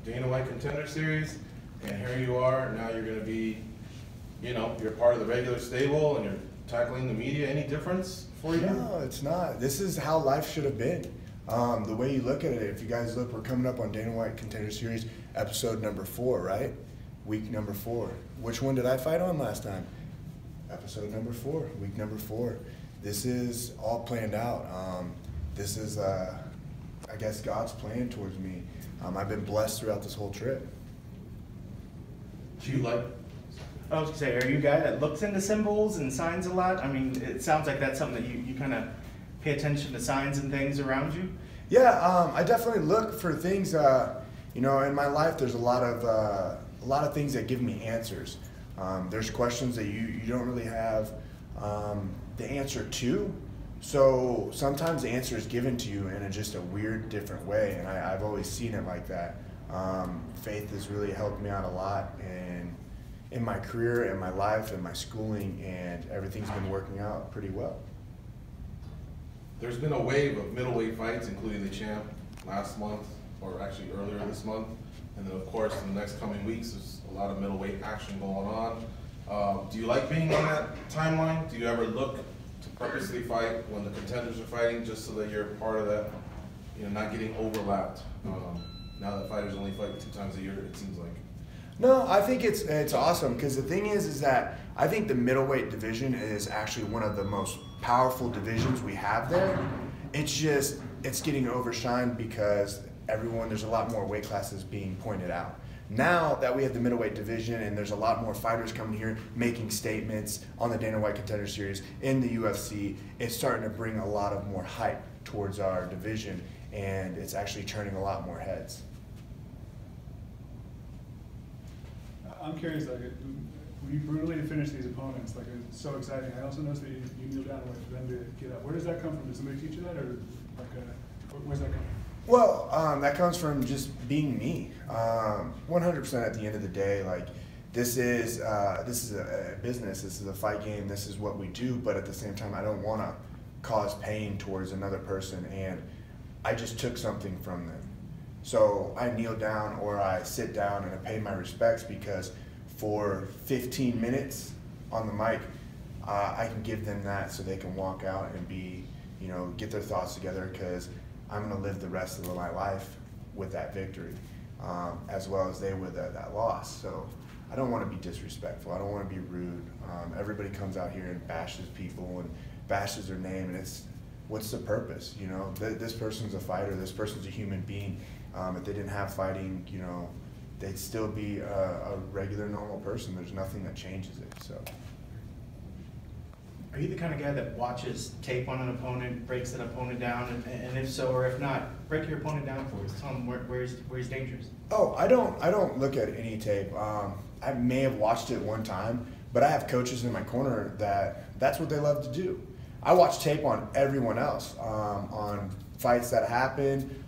Dana White Contender Series, and here you are. Now you're going to be, you know, you're part of the regular stable, and you're tackling the media. Any difference for you? No, it's not. This is how life should have been. The way you look at it, if you guys look, we're coming up on Dana White Contender Series, episode number 4, right? Week number 4. Which one did I fight on last time? Episode number 4, week number 4. This is all planned out. This is, I guess, God's plan towards me. I've been blessed throughout this whole trip. Do you like? I was gonna say, are you a guy that looks into symbols and signs a lot? I mean, it sounds like that's something that you kind of pay attention to signs and things around you. Yeah, I definitely look for things. You know, in my life, there's a lot of things that give me answers. There's questions that you don't really have the answer to. So sometimes the answer is given to you in just a weird, different way, and I've always seen it like that. Faith has really helped me out a lot in my career, in my life, in my schooling, and everything's been working out pretty well. There's been a wave of middleweight fights, including the champ last month, or actually earlier this month. And then, of course, in the next coming weeks, there's a lot of middleweight action going on. Do you like being on that timeline? Do you ever look to purposely fight when the contenders are fighting, just so that you're part of that, you know, not getting overlapped? Now that fighters only fight 2 times a year, it seems like. No, I think it's awesome, because the thing is that I think the middleweight division is actually one of the most powerful divisions we have there. It's getting overshined because there's a lot more weight classes being pointed out. Now that we have the middleweight division and there's a lot more fighters coming here making statements on the Dana White Contender Series, in the UFC, it's starting to bring a lot of more hype towards our division, and it's actually turning a lot more heads. I'm curious, like, when you brutally finish these opponents, like, it's so exciting. I also noticed that you kneel down and wait for them to get up. Where does that come from? Does somebody teach you that, or like, where's that come from? Well, that comes from just being me. 100% at the end of the day, like, this is a business. This is a fight game. This is what we do. But at the same time, I don't want to cause pain towards another person, and I just took something from them. So I kneel down or I sit down and I pay my respects, because for 15 minutes on the mic, I can give them that so they can walk out and be, you know, get their thoughts together, because I'm going to live the rest of my life with that victory, as well as they with that loss. So I don't want to be disrespectful. I don't want to be rude. Everybody comes out here and bashes people and bashes their name, and what's the purpose? You know, this person's a fighter. This person's a human being. If they didn't have fighting, you know, they'd still be a regular, normal person. There's nothing that changes it. So. Are you the kind of guy that watches tape on an opponent, breaks that opponent down, and if so, or if not, break your opponent down for us? Tell him where he's dangerous. Oh, I don't look at any tape. I may have watched it one time, but I have coaches in my corner that's what they love to do. I watch tape on everyone else, on fights that happen,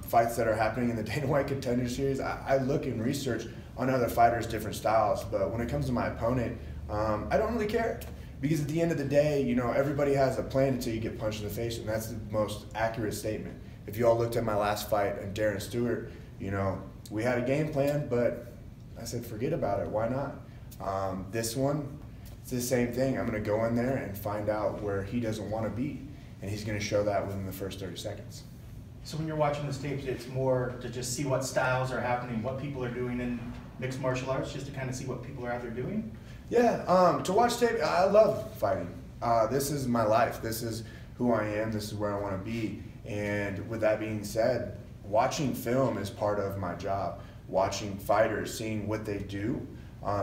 fights that are happening in the Dana White Contender Series. I look and research on other fighters' different styles, but when it comes to my opponent, I don't really care. Because at the end of the day, you know, everybody has a plan until you get punched in the face, and that's the most accurate statement. If you all looked at my last fight and Darren Stewart, you know, we had a game plan, but I said, forget about it, why not? This one, it's the same thing. I'm gonna go in there and find out where he doesn't wanna be, and he's gonna show that within the first 30 seconds. So when you're watching this tape, it's more to just see what styles are happening, what people are doing in mixed martial arts, just to kind of see what people are out there doing? Yeah, to watch tape, I love fighting. This is my life. This is who I am. This is where I want to be. And with that being said, watching film is part of my job. Watching fighters, seeing what they do,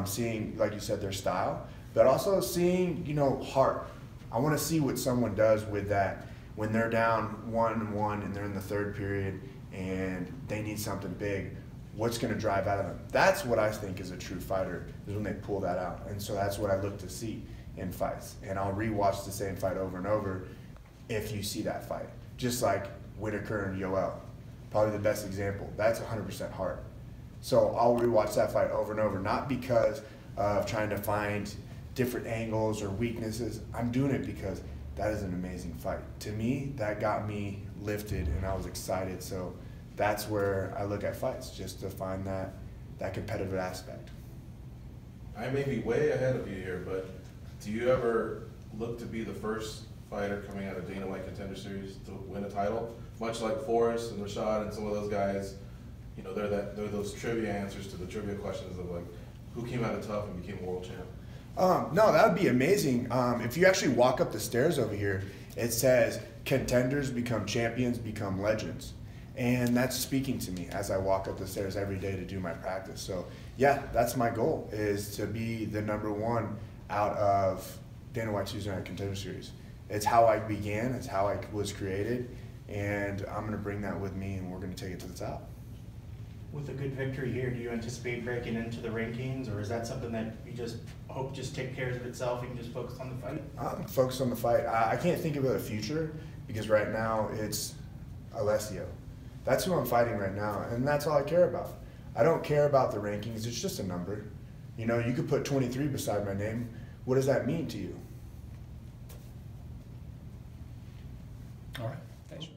seeing, like you said, their style, but also seeing, you know, heart. I want to see what someone does with that when they're down 1-1 and they're in the 3rd period and they need something big. What's going to drive out of them? That's what I think is a true fighter, is when they pull that out. And so that's what I look to see in fights. And I'll rewatch the same fight over and over if you see that fight. Just like Whitaker and Yoel, probably the best example. That's 100% heart. So I'll rewatch that fight over and over, not because of trying to find different angles or weaknesses. I'm doing it because that is an amazing fight. To me, that got me lifted and I was excited. So that's where I look at fights, just to find that competitive aspect. I may be way ahead of you here, but do you ever look to be the first fighter coming out of Dana White Contender Series to win a title? Much like Forrest and Rashad and some of those guys, you know, they're those trivia answers to the trivia questions of like, who came out of tough and became world champ? No, that would be amazing. If you actually walk up the stairs over here, it says contenders become champions, become legends. And that's speaking to me as I walk up the stairs every day to do my practice. So yeah, that's my goal, is to be the #1 out of Dana White's Tuesday Night Contender Series. It's how I began, it's how I was created, and I'm gonna bring that with me and we're gonna take it to the top. With a good victory here, do you anticipate breaking into the rankings, or is that something that you just hope just take care of itself and just focus on the fight? I'm focused on the fight. I can't think about the future because right now it's Alessio. That's who I'm fighting right now, and that's all I care about. I don't care about the rankings. It's just a number. You know, you could put 23 beside my name. What does that mean to you? All right. Thanks.